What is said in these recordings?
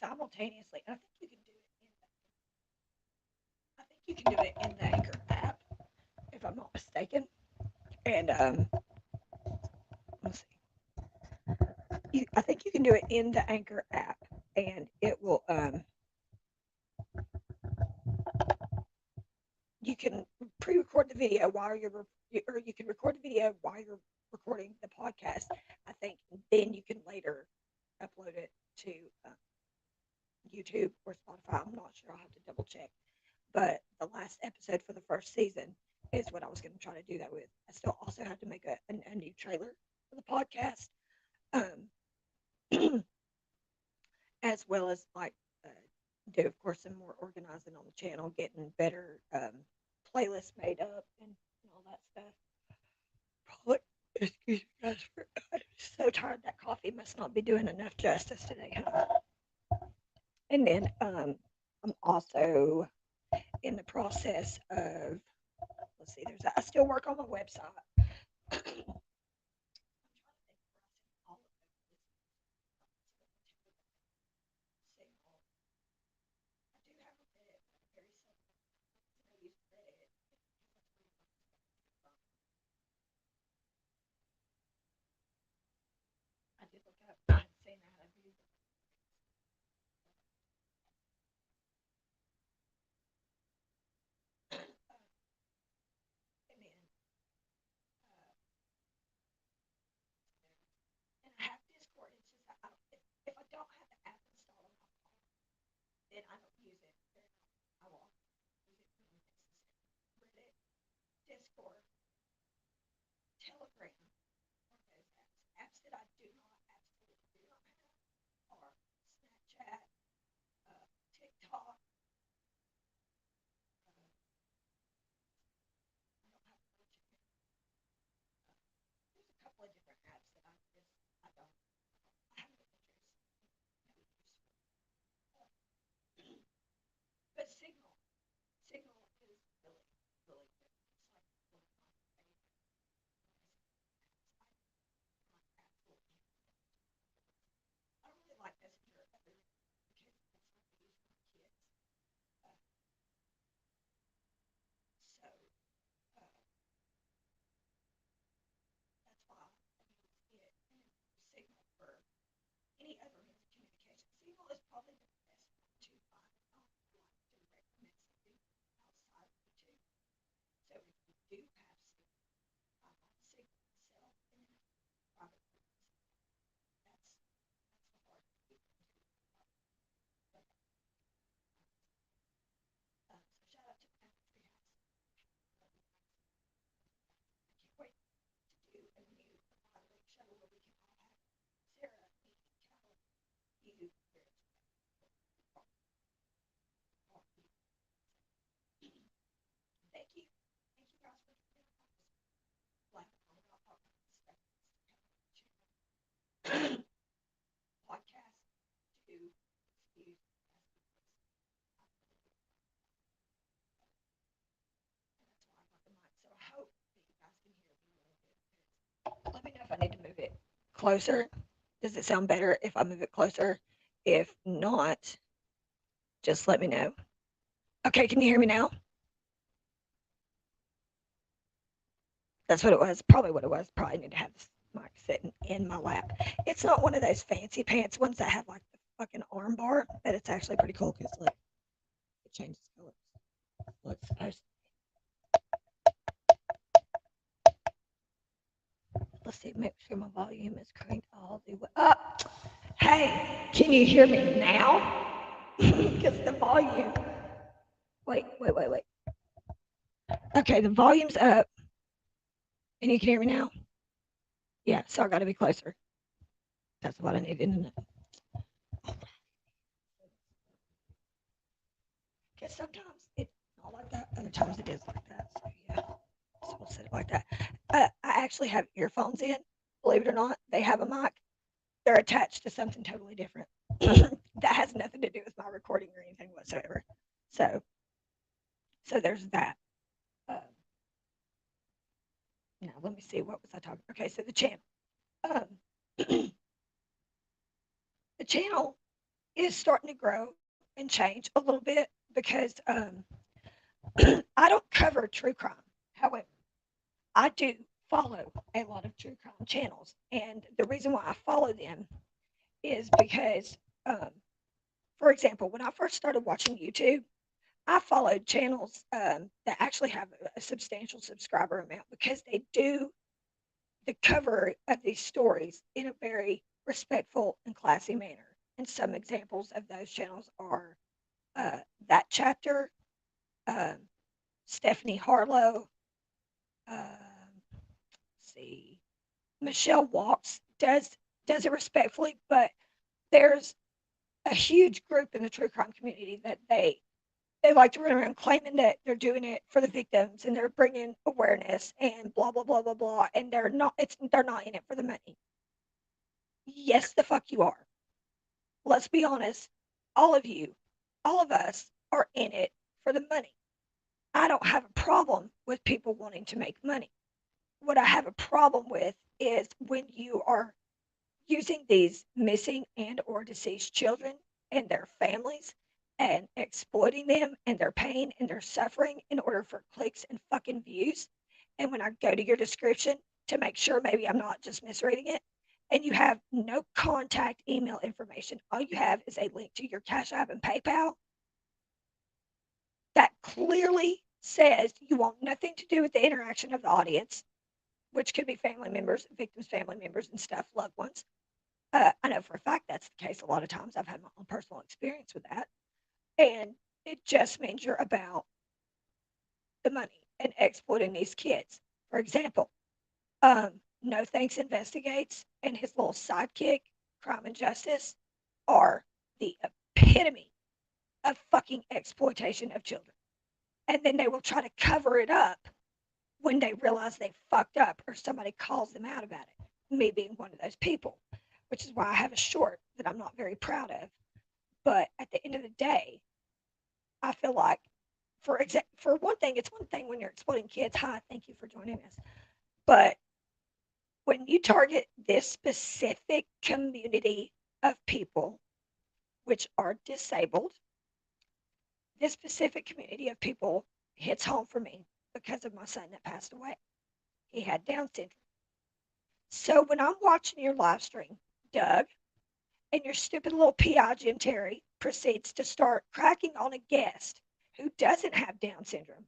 simultaneously. I think you can do it in I think you can do it in the Anchor app, if I'm not mistaken. And let's see. I think you can do it in the Anchor app, and it will. You can pre-record the video while or you can record the video while you're recording the podcast. I think then you can later upload it to YouTube or Spotify. I'm not sure. I'll have to double check. But the last episode for the first season is what I was going to try to do that with. I still also have to make a new trailer for the podcast, as well as like uh, do, of course, some more organizing on the channel, getting better playlists made up and all that stuff. Probably, excuse me, guys, I'm so tired. That coffee must not be doing enough justice today, huh? And then I'm also in the process of, let's see, I still work on my website. I did look up. I hadn't seen that. I've used it. And then, and I have Discord. It's just that if I don't have the app installed on my phone, then I don't use it. Then I will use it when necessary. Reddit, Discord, Telegram, or those apps. Apps that I do not absolutely do not have are Snapchat, TikTok. I don't have much of it. There's a couple of different apps that I don't I have no interest, no use for. But Signal is really really good. It's like one of my favorite messaging apps. I absolutely I really like Messenger other because it's what I use for my kids. Uh, so uh, that's why I use it and Signal for any other means of communication. Signal is probably the best one to find like direct messaging outside of YouTube. So if you do have Signal, I'm on Signal myself, and then I have private ones. That's the hard to keep things going. But so shout out to Apple Treehouse. Love you guys. I can't wait to do a new live show where we can all have Sarah, me, Callie, you, Rich, all, all of you. So, thank you. Thank you guys for joining. I was laughing on about talking about the stuff that's coming on the channel. Podcast to excuse as because I really do like and that's why I got the mic. So I hope that you guys can hear me really good. Let me know if I need to move it closer. Does it sound better if I move it closer? If not, just let me know. Okay, can you hear me now? That's what it was. Probably what it was. Probably need to have this mic sitting in my lap. It's not one of those fancy pants ones that have like the fucking arm bar, but it's actually pretty cool because look, it changes colors. Look, let's see, make sure my volume is cranked all the way up. Hey, can you hear me now? Because the volume. Wait. Okay, the volume's up, and you can hear me now. Yeah, so I got to be closer. That's what I needed to know. Because sometimes it's not like that, other times it is like that. So yeah, so we'll set it like that. I actually have earphones in. Believe it or not, they have a mic. They're attached to something totally different. That has nothing to do with my recording or anything whatsoever. So, so there's that. Um, now let me see. What was I talking? Okay, so the channel. Um, the channel is starting to grow and change a little bit because I don't cover true crime. However, I do follow a lot of true crime channels, and the reason why I follow them is because, um, for example, when I first started watching YouTube, I followed channels that actually have a substantial subscriber amount because they do the cover of these stories in a very respectful and classy manner. And some examples of those channels are That Chapter, um, Stephanie Harlow, see, Michelle Walks does it respectfully, but there's a huge group in the true crime community that they like to run around claiming that they're doing it for the victims and they're bringing awareness and blah blah blah blah blah, and they're not in it for the money. Yes, the fuck you are. Let's be honest. All of you, all of us are in it for the money. I don't have a problem with people wanting to make money. What I have a problem with is when you are using these missing and or deceased children and their families and exploiting them and their pain and their suffering in order for clicks and fucking views. And when I go to your description to make sure maybe I'm not just misreading it, and you have no contact email information, all you have is a link to your Cash App and PayPal, that clearly says you want nothing to do with the interaction of the audience, which could be family members, victims' family members, and stuff, loved ones. I know for a fact that's the case a lot of times. I've had my own personal experience with that. And it just means you're about the money and exploiting these kids. For example, No Thanks Investigates and his little sidekick, Crime and Justice, are the epitome of fucking exploitation of children. And then they will try to cover it up when they realize they fucked up or somebody calls them out about it. Me being one of those people, which is why I have a short that I'm not very proud of. But at the end of the day, I feel like, for one thing, it's one thing when you're exploiting kids. Hi, thank you for joining us. But when you target this specific community of people, which are disabled, this specific community of people hits home for me because of my son that passed away. He had Down syndrome. So when I'm watching your live stream, Doug, and your stupid little PI Jim Terry proceeds to start cracking on a guest who doesn't have Down syndrome,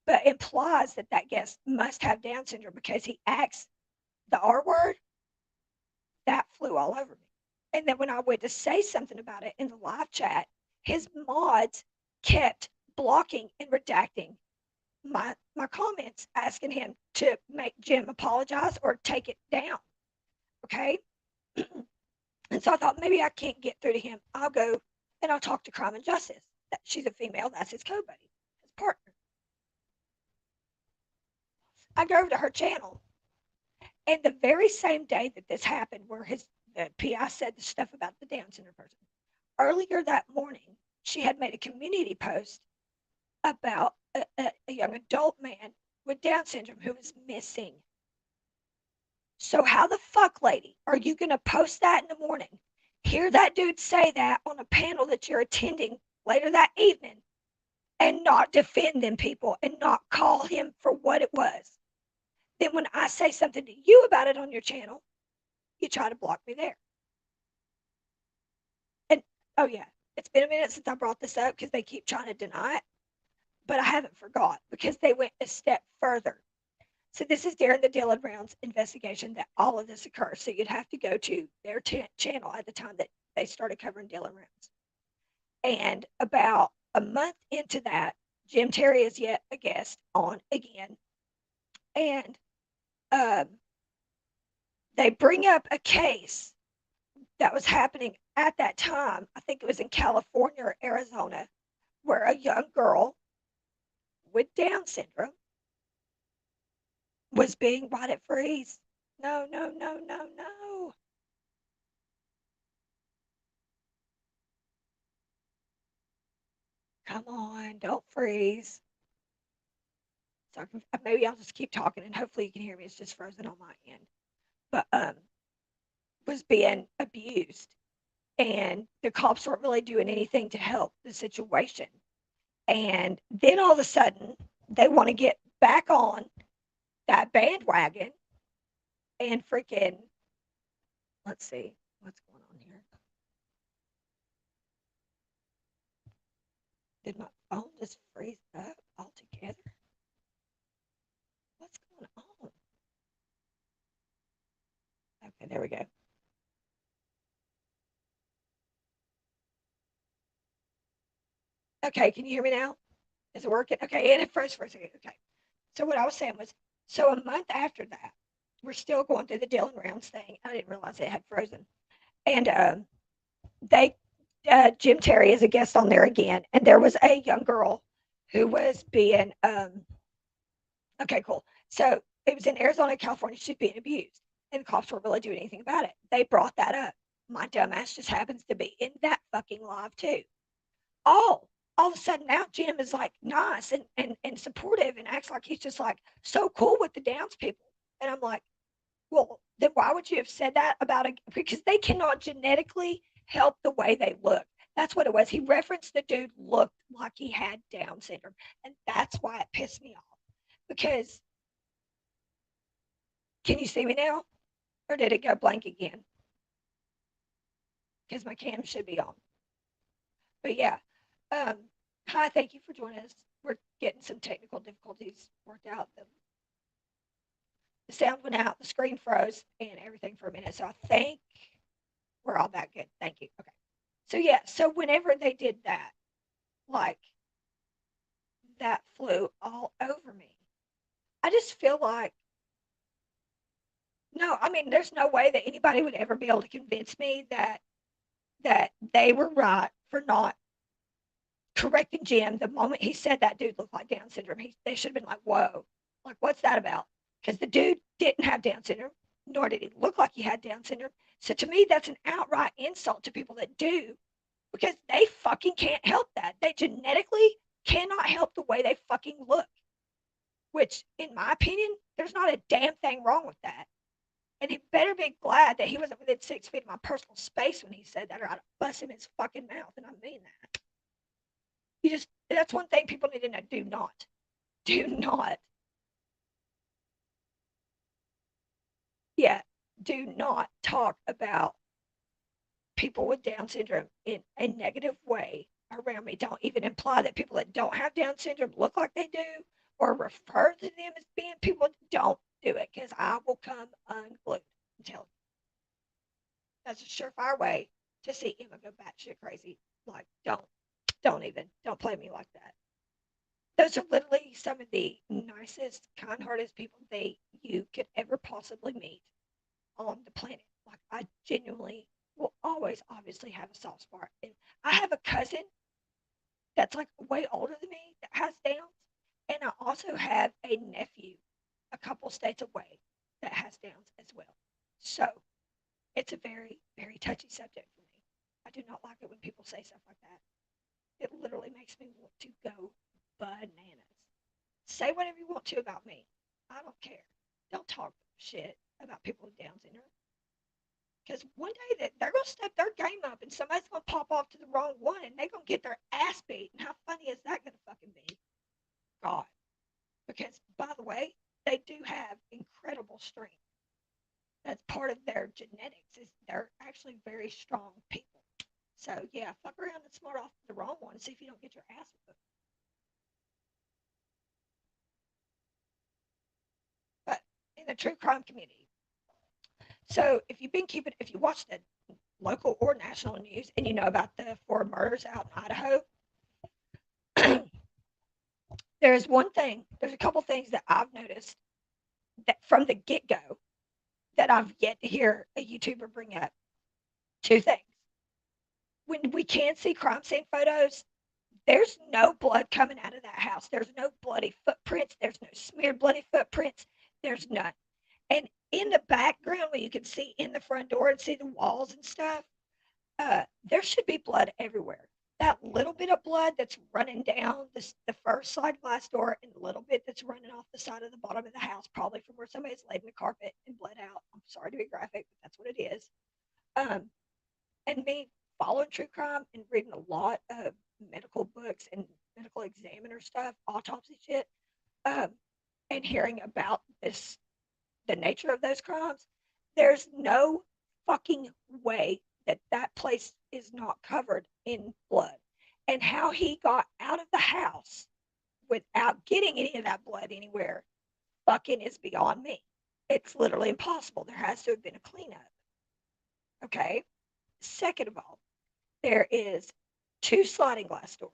but implies that that guest must have Down syndrome because he acts the R word, that flew all over me. And then when I went to say something about it in the live chat, his mods kept blocking and redacting my comments, asking him to make Jim apologize or take it down. Okay. And so I thought maybe I can't get through to him. I'll go and I'll talk to Crime and Justice. She's a female. That's his co-buddy, his partner. I go over to her channel, and the very same day that this happened, where the PI said the stuff about the Down syndrome person, earlier that morning, she had made a community post about a young adult man with Down syndrome who was missing. So how the fuck, lady, are you going to post that in the morning? Hear that dude say that on a panel that you're attending later that evening and not defend them people and not call him for what it was. Then when I say something to you about it on your channel, you try to block me there. And oh yeah, it's been a minute since I brought this up because they keep trying to deny it, but I haven't forgot because they went a step further. So this is during the Dylan Brown's investigation that all of this occurs. So you'd have to go to their channel at the time that they started covering Dylan Brown's. And about a month into that, Jim Terry is yet a guest on again. And um, they bring up a case that was happening at that time. I think it was in California or Arizona, where a young girl with Down syndrome was being brought at freeze. No, no, no, no, no. Come on, don't freeze. So maybe I'll just keep talking and hopefully you can hear me. It's just frozen on my end. But was being abused and the cops weren't really doing anything to help the situation. And then all of a sudden, they want to get back on that bandwagon and freaking, let's see what's going on here. Did my phone just freeze up altogether? What's going on? Okay, there we go. Okay, can you hear me now? Is it working? Okay, and it froze for a second. Okay. So what I was saying was, so a month after that, we're still going through the Dylan Rounds thing. I didn't realize it had frozen. And they, Jim Terry is a guest on there again. And there was a young girl who was being, okay, cool. So it was in Arizona, California. She's being abused. And the cops weren't really doing anything about it. They brought that up. My dumbass just happens to be in that fucking live too. Oh, all of a sudden now Jim is like nice and supportive and acts like he's just like so cool with the Downs people. And I'm like, well, then why would you have said that about a because they cannot genetically help the way they look. That's what it was. He referenced the dude looked like he had Down syndrome. And that's why it pissed me off. Because can you see me now? Or did it go blank again? Because my cam should be on. But yeah. Um, hi, thank you for joining us. We're getting some technical difficulties worked out. The sound went out, the screen froze, and everything for a minute. So I think we're all back good. Thank you. Okay. So yeah, so whenever they did that, like that flew all over me. I just feel like no, I mean, there's no way that anybody would ever be able to convince me that they were right for not correcting Jim the moment he said that dude looked like Down syndrome. They should have been like, whoa, like what's that about? Because the dude didn't have Down syndrome, nor did he look like he had Down syndrome. So to me, that's an outright insult to people that do, because they fucking can't help that. They genetically cannot help the way they fucking look. Which, in my opinion, there's not a damn thing wrong with that. And he better be glad that he wasn't within 6 feet of my personal space when he said that, or I'd bust him in his fucking mouth. And I mean that. You just, that's one thing people need to know. Do not, yeah, do not talk about people with Down syndrome in a negative way around me. Don't even imply that people that don't have Down syndrome look like they do or refer to them as being people. Don't do it because I will come unglued and tell you. That's a surefire way to see Emma go batshit crazy. Like, don't play me like that. Those are literally some of the nicest, kind-hearted people you could ever possibly meet on the planet. Like, I genuinely will always obviously have a soft spot. And I have a cousin that's like way older than me that has Downs, and I also have a nephew a couple states away that has Downs as well. So it's a very, very touchy subject for me. I do not like it when people say stuff like that. It literally makes me want to go bananas. Say whatever you want to about me. I don't care. Don't talk shit about people with Down syndrome. Because one day that they're gonna step their game up and somebody's gonna pop off to the wrong one and they're gonna get their ass beat. And how funny is that gonna fucking be? God. Because by the way, they do have incredible strength. That's part of their genetics, is they're actually very strong people. So yeah, fuck around and smart off the wrong one and see if you don't get your ass whipped. But in the true crime community, so if you watch the local or national news and you know about the four murders out in Idaho, there's a couple things that I've noticed that from the get go that I've yet to hear a YouTuber bring up. Two things. When we can see crime scene photos, there's no blood coming out of that house. There's no bloody footprints. There's no smeared bloody footprints. There's none. And in the background, where you can see in the front door and see the walls and stuff, there should be blood everywhere. That little bit of blood that's running down the first slide glass door and a little bit that's running off the side of the bottom of the house, probably from where somebody's laid in the carpet and bled out. I'm sorry to be graphic, but that's what it is. Um, and me following true crime and reading a lot of medical books and medical examiner stuff, autopsy shit, um, and hearing about the nature of those crimes, there's no fucking way that that place is not covered in blood. And how he got out of the house without getting any of that blood anywhere fucking is beyond me. It's literally impossible. There has to have been a cleanup. Okay. Second of all, there is two sliding glass doors.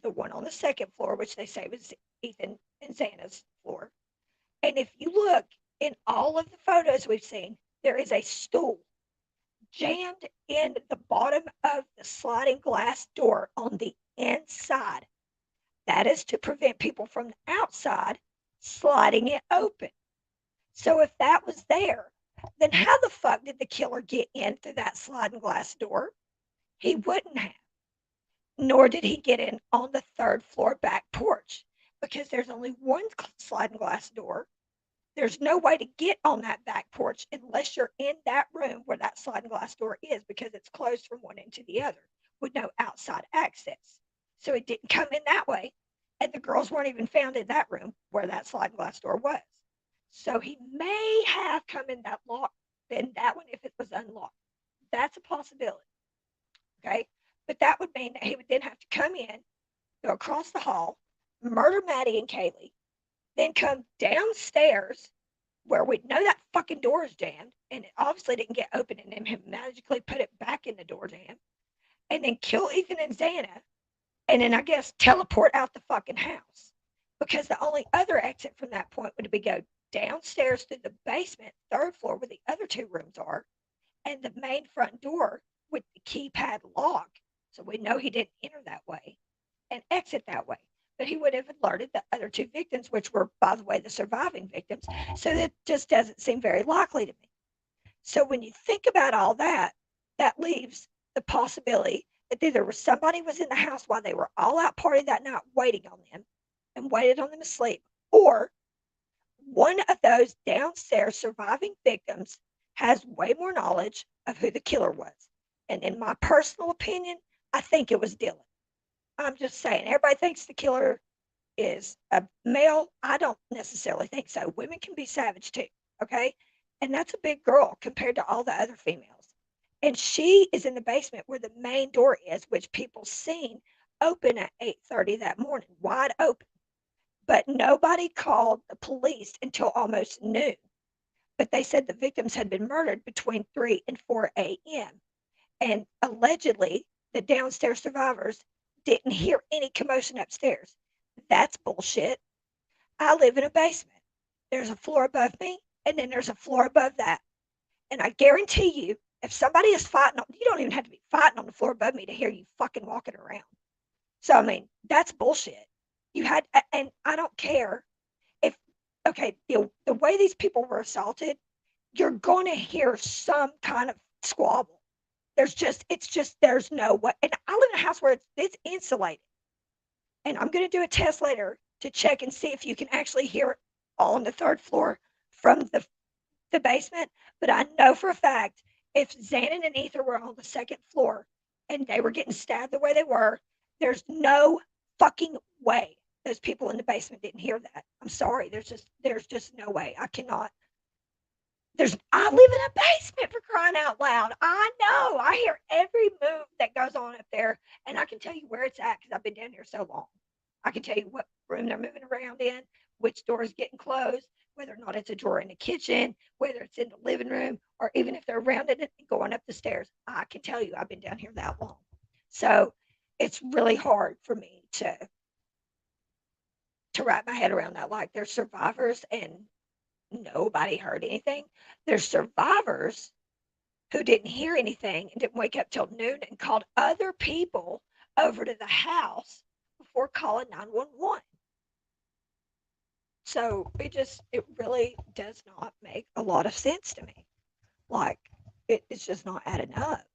The one on the second floor, which they say was Ethan and Xana's floor. And if you look in all of the photos we've seen, there is a stool jammed in the bottom of the sliding glass door on the inside. That is to prevent people from the outside sliding it open. So if that was there, then how the fuck did the killer get in through that sliding glass door? He wouldn't have. Nor did he get in on the third floor back porch because there's only one sliding glass door. There's no way to get on that back porch unless you're in that room where that sliding glass door is because it's closed from one end to the other with no outside access. So it didn't come in that way. And the girls weren't even found in that room where that sliding glass door was. So he may have come in that lock, in that one if it was unlocked. That's a possibility. Okay. But that would mean that he would then have to come in, go across the hall, murder Maddie and Kaylee, then come downstairs where we know that fucking door is jammed and it obviously didn't get open and then him magically put it back in the door jam and then kill Ethan and Xana and then I guess teleport out the fucking house because the only other exit from that point would be go downstairs through the basement, third floor where the other two rooms are, and the main front door with the keypad lock. So we know he didn't enter that way and exit that way. But he would have alerted the other two victims, which were, by the way, the surviving victims. So that just doesn't seem very likely to me. So when you think about all that, that leaves the possibility that either somebody was in the house while they were all out partying that night waiting on them and waited on them asleep, or one of those downstairs surviving victims has way more knowledge of who the killer was. And in my personal opinion, I think it was Dylan. I'm just saying, everybody thinks the killer is a male. I don't necessarily think so. Women can be savage too, okay? And that's a big girl compared to all the other females. And she is in the basement where the main door is, which people seen open at 8:30 that morning, wide open. But nobody called the police until almost noon. But they said the victims had been murdered between 3 and 4 a.m. And allegedly, the downstairs survivors didn't hear any commotion upstairs. That's bullshit. I live in a basement. There's a floor above me, and then there's a floor above that. And I guarantee you, if somebody is fighting, you don't even have to be fighting on the floor above me to hear you fucking walking around. So, I mean, that's bullshit. You had, and I don't care if, okay, the way these people were assaulted, you're going to hear some kind of squabble. It's just, there's no way. And I live in a house where it's insulated. And I'm going to do a test later to check and see if you can actually hear it all on the third floor from the basement. But I know for a fact if Xanon and Ether were on the second floor and they were getting stabbed the way they were, there's no fucking way those people in the basement didn't hear that. I'm sorry. There's just no way. I cannot. I live in a basement for crying out loud. I know. I hear every move that goes on up there, and I can tell you where it's at because I've been down here so long. I can tell you what room they're moving around in, which door is getting closed, whether or not it's a drawer in the kitchen, whether it's in the living room, or even if they're around it and going up the stairs. I can tell you I've been down here that long. So it's really hard for me to wrap my head around that. Like, they're survivors and nobody heard anything. There's survivors who didn't hear anything and didn't wake up till noon and called other people over to the house before calling 911. So it really does not make a lot of sense to me. Like, it's just not adding up.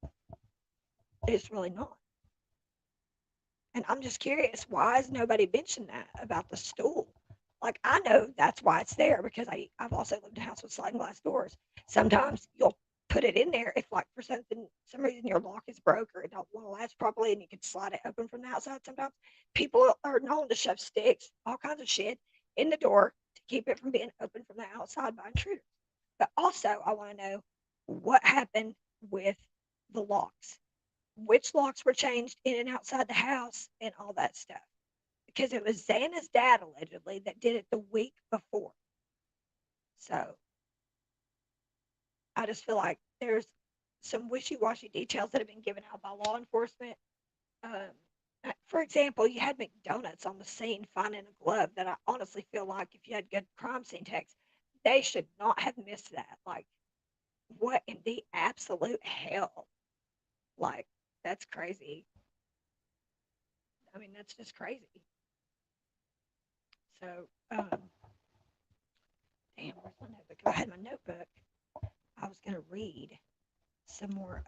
It's really not. And I'm just curious, why has nobody mentioned that about the stool? Like, I know that's why it's there because I've also lived in a house with sliding glass doors. Sometimes you'll put it in there if, like, for some reason your lock is broke or it don't want to latch properly and you can slide it open from the outside sometimes. People are known to shove sticks, all kinds of shit in the door to keep it from being open from the outside by intruders. But also, I want to know what happened with the locks. Which locks were changed in and outside the house and all that stuff. Because it was Xana's dad, allegedly, that did it the week before. So I just feel like there's some wishy-washy details that have been given out by law enforcement. Um, for example, you had McDonald's on the scene finding a glove that I honestly feel like if you had good crime scene techs, they should not have missed that. Like, what in the absolute hell? Like, that's crazy. I mean, that's just crazy. So, damn, where's my notebook? If I had my notebook, I was going to read some more.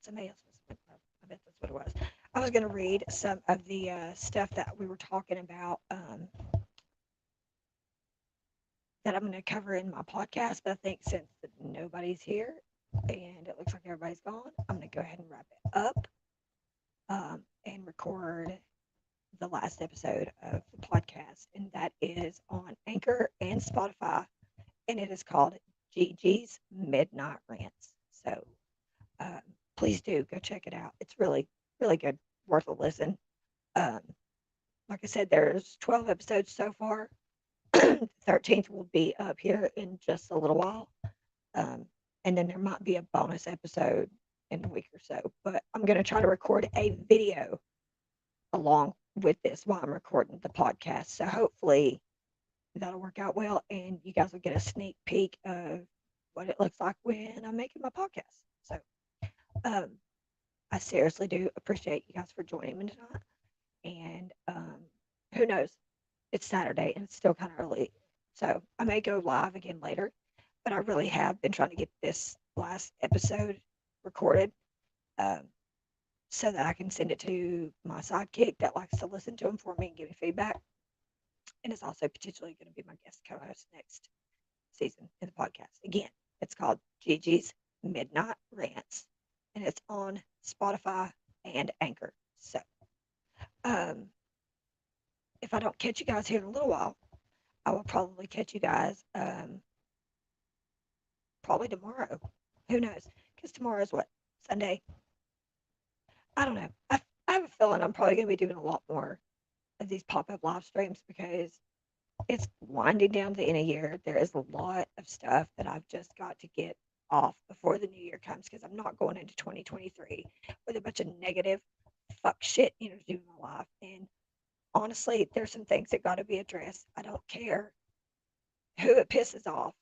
Somebody else was. I bet that's what it was. I was going to read some of the stuff that we were talking about that I'm going to cover in my podcast. But I think since nobody's here and it looks like everybody's gone, I'm going to go ahead and wrap it up and record the last episode of the podcast. And that is on Anchor and Spotify. And it is called Gigi's Midnight Rants. So um, please do go check it out. It's really, really good, worth a listen. Um, like I said, there's 12 episodes so far. The 13th will be up here in just a little while. Um, and then there might be a bonus episode in a week or so. But I'm going to try to record a video along with this while I'm recording the podcast. So hopefully that'll work out well. And you guys will get a sneak peek of what it looks like when I'm making my podcast. So um, I seriously do appreciate you guys for joining me tonight. And who knows? It's Saturday and it's still kind of early. So I may go live again later, but I really have been trying to get this last episode recorded um, so that I can send it to my sidekick that likes to listen to them for me and give me feedback. And it's also potentially going to be my guest co host next season in the podcast. Again, it's called Gigi's Midnight Rants and it's on Spotify and Anchor. So, um, if I don't catch you guys here in a little while, I will probably catch you guys probably tomorrow. Who knows? Because tomorrow is what? Sunday? I don't know. I have a feeling I'm probably going to be doing a lot more of these pop up live streams because it's winding down to the end of the year. There is a lot of stuff that I've just got to get off before the new year comes because I'm not going into 2023 with a bunch of negative fuck shit energy in my life. And honestly, there's some things that got to be addressed. I don't care who it pisses off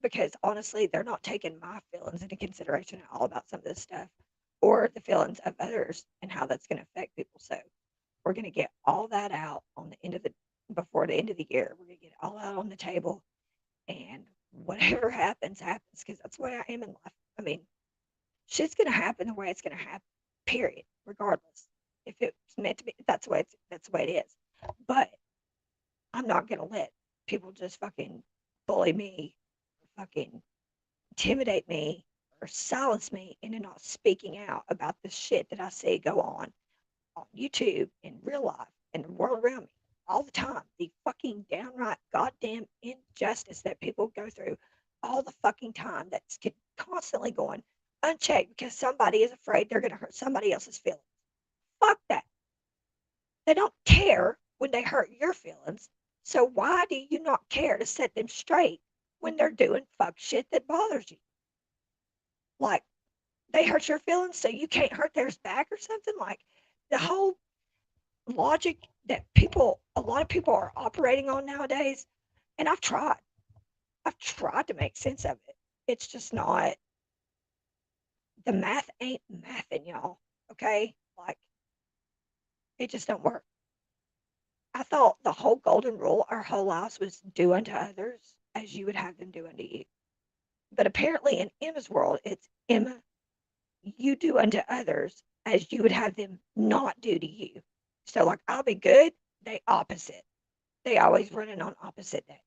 because honestly, they're not taking my feelings into consideration at all about some of this stuff or the feelings of others and how that's going to affect people. So we're going to get all that out on the end of the before the end of the year. We're going to get it all out on the table, and whatever happens, happens because that's the way I am in life. I mean, shit's going to happen the way it's going to happen. Period. Regardless, if it's meant to be, that's the way it is. But I'm not going to let people just fucking bully me, fucking intimidate me, or silence me into not speaking out about the shit that I see go on YouTube, in real life, in the world around me, all the time. The fucking downright goddamn injustice that people go through all the fucking time that's constantly going unchecked because somebody is afraid they're going to hurt somebody else's feelings. Fuck that. They don't care when they hurt your feelings. So why do you not care to set them straight when they're doing fuck shit that bothers you? Like, they hurt your feelings so you can't hurt theirs back or something? Like, the whole logic that a lot of people are operating on nowadays, and I've tried to make sense of it. It's just not, the math ain't mathing, y'all. Okay? Like, it just don't work. I thought the whole golden rule our whole lives was do unto others as you would have them do unto you. But apparently in Emma's world, it's Emma, you do unto others as you would have them not do to you. So, like, I'll be good, they opposite. They always running on opposite day.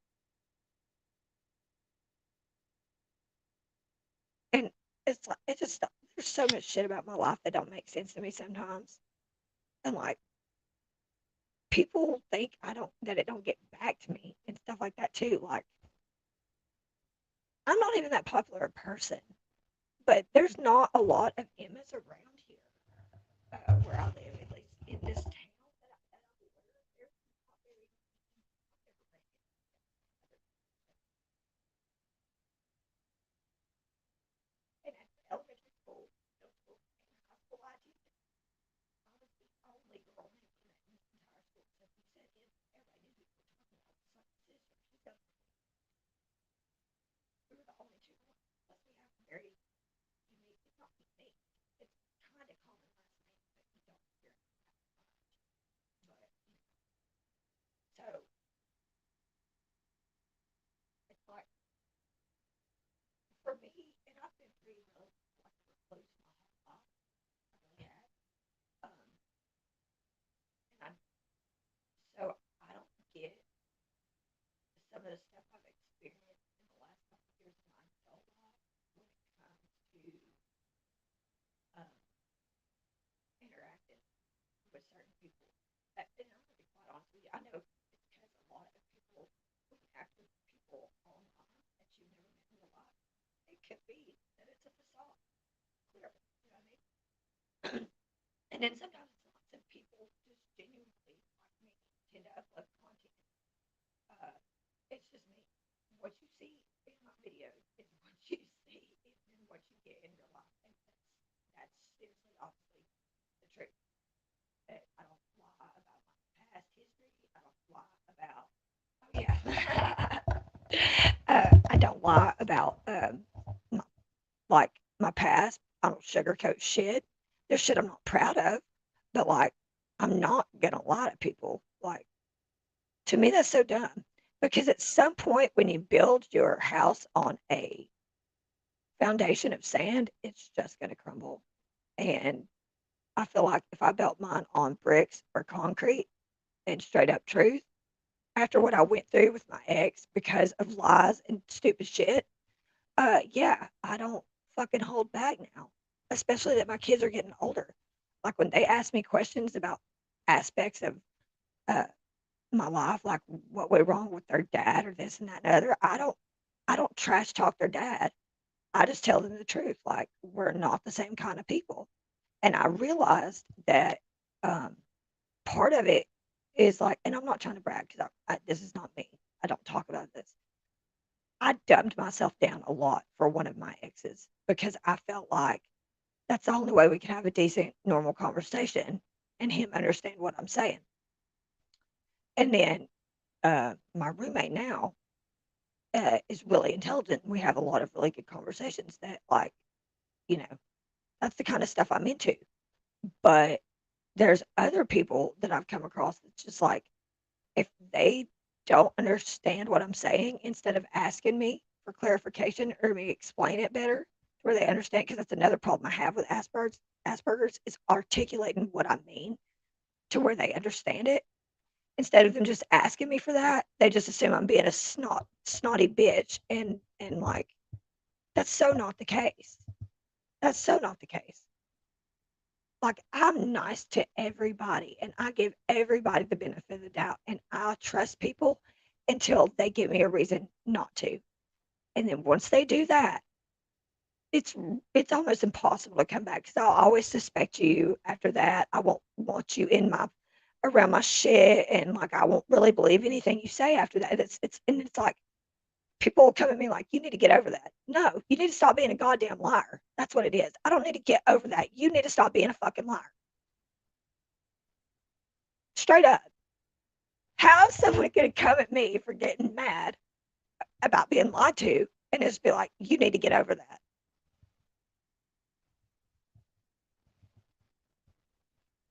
It's like it just there's so much shit about my life that don't make sense to me sometimes. And like people think I don't that it don't get back to me and stuff like that too. Like I'm not even that popular a person, but there's not a lot of Emmas around here where I live, at least in this town that I live. There's not very and at elementary school, middle school, and high school, I did. I was the only girl named Emma in this entire school. So if you said it, everybody knew who you were talking about. It's like sister. She's got we were the only two girls. Plus, we have a very unique. It's not unique. It's kind of common last name, but you don't hear it that much. But so it's like for me, and I've been pretty well like recluse my whole life. I really have. Um, and I so I don't get some of the stuff I've experienced in the last couple of years of my adult life when it comes to um, interacting with certain people. And I'm going to be quite honest with you. I know it's because a lot of people, when you act with people online that you've never met in real life, it could be that it's a facade, clearly. You know what I mean? And then sometimes it's not. Some people just genuinely, like me, tend to upload content. Uh, it's just me. What you see in my videos is what you see and what you get in real life. And that's seriously, obviously, the truth. I don't lie about my past history. I don't lie about, oh, yeah. I don't lie about, my, like, my past. I don't sugarcoat shit. There's shit I'm not proud of, but, like, I'm not going to lie to people. Like, to me, that's so dumb because at some point when you build your house on a foundation of sand, it's just going to crumble. And I feel like if I built mine on bricks or concrete and straight up truth, after what I went through with my ex because of lies and stupid shit, yeah, I don't fucking hold back now, especially that my kids are getting older. Like when they ask me questions about aspects of uh, my life, like what went wrong with their dad or this and that and other, I don't trash talk their dad. I just tell them the truth. Like we're not the same kind of people. And I realized that um, part of it is like, and I'm not trying to brag because this is not me. I don't talk about this. I dumbed myself down a lot for one of my exes because I felt like that's the only way we can have a decent, normal conversation and him understand what I'm saying. And then my roommate now is really intelligent. We have a lot of really good conversations that, like, you know, that's the kind of stuff I'm into. But there's other people that I've come across that's just like, if they don't understand what I'm saying, instead of asking me for clarification or me explain it better, where they understand, because that's another problem I have with Asperger's is articulating what I mean to where they understand it. Instead of them just asking me for that, they just assume I'm being a snotty bitch, and like that's so not the case. That's so not the case. Like I'm nice to everybody and I give everybody the benefit of the doubt and I trust people until they give me a reason not to. And then once they do that, it's it's almost impossible to come back because I'll always suspect you after that. I won't want you in my around my shit and like I won't really believe anything you say after that. It's and it's like people will come at me like you need to get over that. No, you need to stop being a goddamn liar. That's what it is. I don't need to get over that. You need to stop being a fucking liar. Straight up. How is someone going to come at me for getting mad about being lied to and just be like, you need to get over that?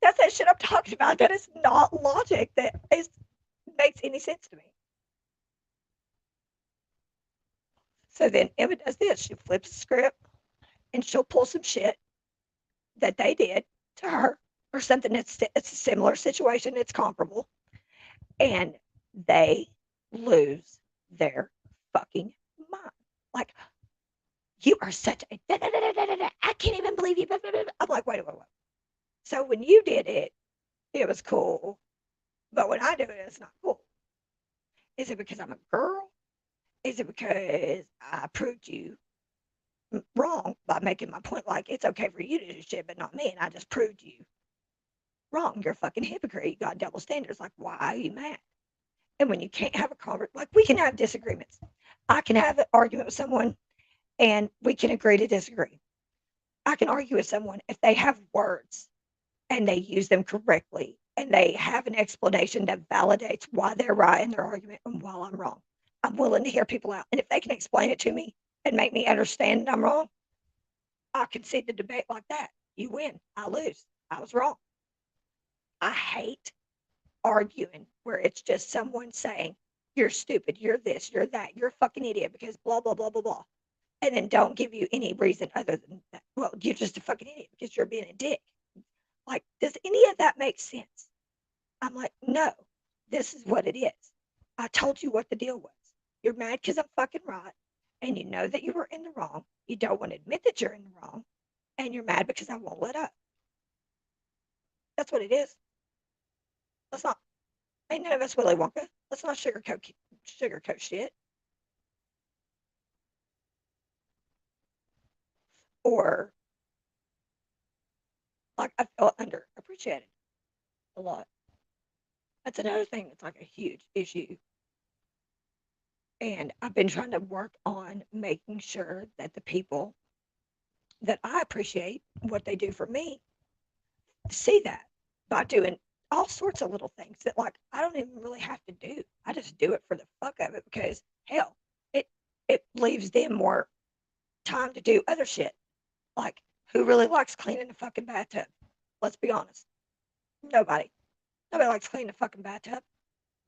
That's that shit I'm talking about. That is not logic that makes any sense to me. So then Emma does this. She flips the script and she'll pull some shit that they did to her or something it's a similar situation. It's comparable. And they lose their fucking mind. Like, You are such a da, da, da, da, da, da, da. I can't even believe you. Blah, blah, blah, blah." I'm like, wait, wait, wait. So when you did it, it was cool. But when I do it, it's not cool. Is it because I'm a girl? Is it because I proved you wrong by making my point? Like, it's okay for you to do shit, but not me. And I just proved you wrong. You're a fucking hypocrite. You got double standards. Like, why are you mad? And when you can't have a conversation, like, we can have disagreements. I can have an argument with someone and we can agree to disagree. I can argue with someone if they have words and they use them correctly and they have an explanation that validates why they're right in their argument and why I'm wrong. I'm willing to hear people out. And if they can explain it to me and make me understand that I'm wrong, I concede the debate like that. You win, I lose. I was wrong. I hate arguing where it's just someone saying, you're stupid, you're this, you're that, you're a fucking idiot because blah, blah, blah, blah, blah. And then don't give you any reason other than that. Well, you're just a fucking idiot because you're being a dick. Like, does any of that make sense? I'm like, no, this is what it is. I told you what the deal was. You're mad because I'm fucking right. And you know that you were in the wrong. You don't want to admit that you're in the wrong. And you're mad because I won't let up. That's what it is. Let's not, ain't none of us Willy Wonka. Let's not sugarcoat shit. Or, like, I felt underappreciated a lot. That's another thing that's like a huge issue. And I've been trying to work on making sure that the people that I appreciate what they do for me see that by doing all sorts of little things that, like, I don't even really have to do. I just do it for the fuck of it because hell, it it leaves them more time to do other shit. Like, who really likes cleaning the fucking bathtub? Let's be honest. Nobody. Nobody likes cleaning the fucking bathtub.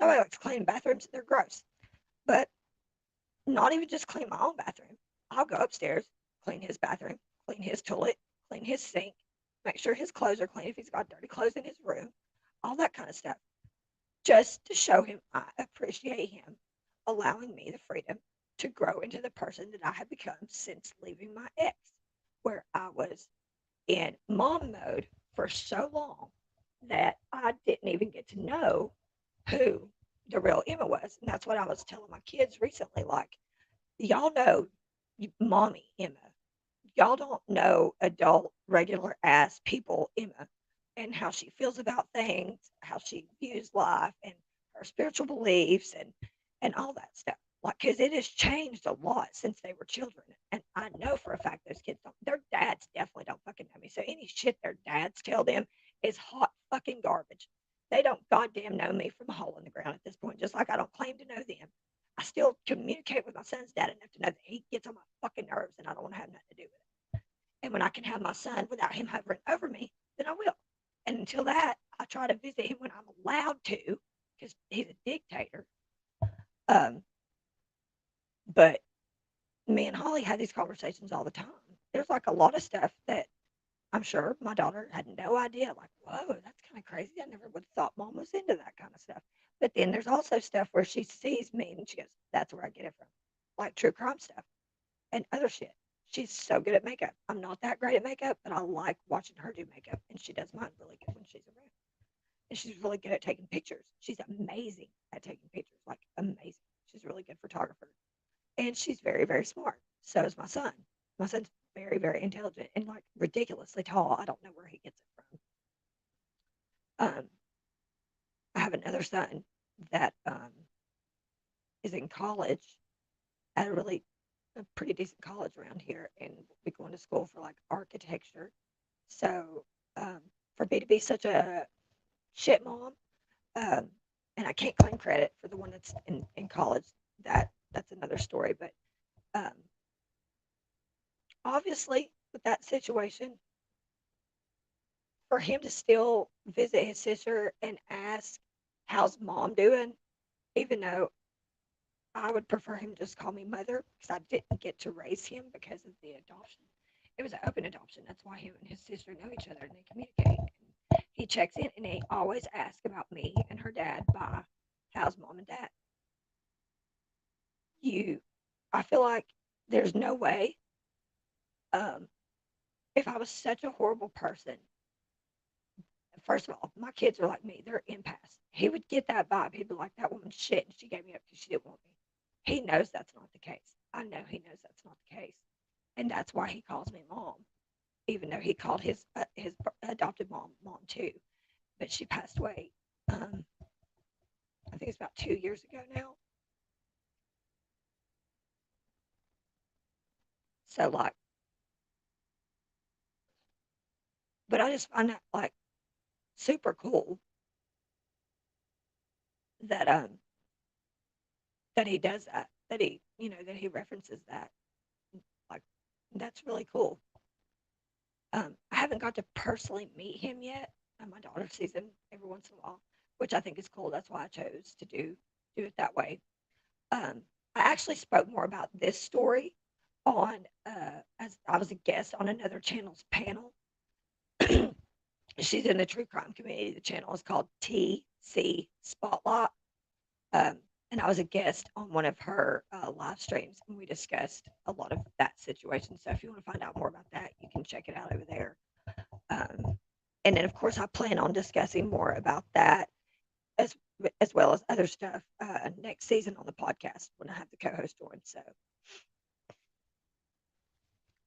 Nobody likes cleaning bathrooms. They're gross. But not even just clean my own bathroom. I'll go upstairs, clean his bathroom, clean his toilet, clean his sink, make sure his clothes are clean if he's got dirty clothes in his room, all that kind of stuff. Just to show him I appreciate him allowing me the freedom to grow into the person that I have become since leaving my ex, where I was in mom mode for so long that I didn't even get to know who the real Emma was. And that's what I was telling my kids recently. Like, y'all know mommy Emma. Y'all don't know adult, regular ass people Emma and how she feels about things, how she views life, and her spiritual beliefs, and all that stuff. Like, because it has changed a lot since they were children, and I know for a fact those kids don't. Their dads definitely don't fucking know me. So any shit their dads tell them is hot fucking garbage. They don't goddamn know me from a hole in the ground at this point. Just like I don't claim to know them. I still communicate with my son's dad enough to know that he gets on my fucking nerves, and I don't want to have nothing to do with it. And when I can have my son without him hovering over me, then I will. And until that, I try to visit him when I'm allowed to, because he's a dictator. Um, but me and Holly had these conversations all the time. There's like a lot of stuff that I'm sure my daughter had no idea. Like, whoa, that's kind of crazy. I never would have thought mom was into that kind of stuff. But then there's also stuff where she sees me and she goes, that's where I get it from. Like true crime stuff and other shit. She's so good at makeup. I'm not that great at makeup, but I like watching her do makeup, and she does mine really good when she's around. And she's really good at taking pictures. She's amazing at taking pictures, like amazing. She's a really good photographer, and she's very, very smart. So is my son. My son's very, very intelligent and like ridiculously tall. I don't know where he gets it from. I have another son that is in college at a pretty decent college around here, and will be going to school for like architecture. So for me to be such a shit mom, um, and I can't claim credit for the one that's in college. That's another story. But um, obviously, with that situation, for him to still visit his sister and ask, "How's mom doing?" even though I would prefer him just call me mother because I didn't get to raise him because of the adoption. It was an open adoption. That's why him and his sister know each other and they communicate. And he checks in and he always asks about me and her dad by how's mom and dad. You, I feel like there's no way. Um, if I was such a horrible person, first of all, my kids are like me. They're empaths. He would get that vibe. He'd be like, that woman's shit and she gave me up because she didn't want me. He knows that's not the case. I know he knows that's not the case. And that's why he calls me mom, even though he called his adopted mom too. But she passed away. Um, I think it's about 2 years ago now. So like, but I just find that like super cool that that he does that. That he that he references that. Like that's really cool. I haven't got to personally meet him yet. My daughter sees him every once in a while, which I think is cool. That's why I chose to do it that way. Um, I actually spoke more about this story on as I was a guest on another channel's panel. She's in the true crime community. The channel is called TC Spotlight. Um, and I was a guest on one of her live streams, and we discussed a lot of that situation. So if you want to find out more about that, you can check it out over there. Um, and then, of course, I plan on discussing more about that as as well as other stuff next season on the podcast when I have the co-host on. So,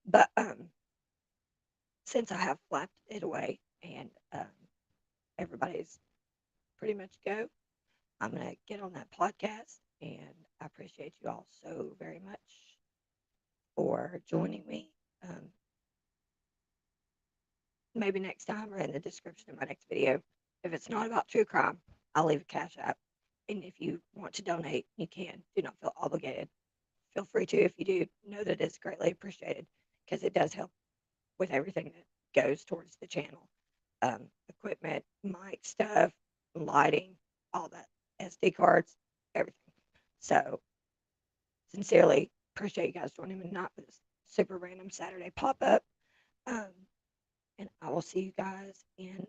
but since I have flapped it away and everybody's pretty much go, I'm gonna get on that podcast, and I appreciate you all so very much for joining me. Um, Maybe next time or in the description of my next video. If it's not about true crime, I'll leave a cash app. And if you want to donate, you can. Do not feel obligated. Feel free to. If you do, know that it's greatly appreciated because it does help with everything that goes towards the channel. Equipment, mic stuff, lighting, all that, SD cards, everything. So sincerely appreciate you guys joining me not for this super random Saturday pop up. Um, and I will see you guys in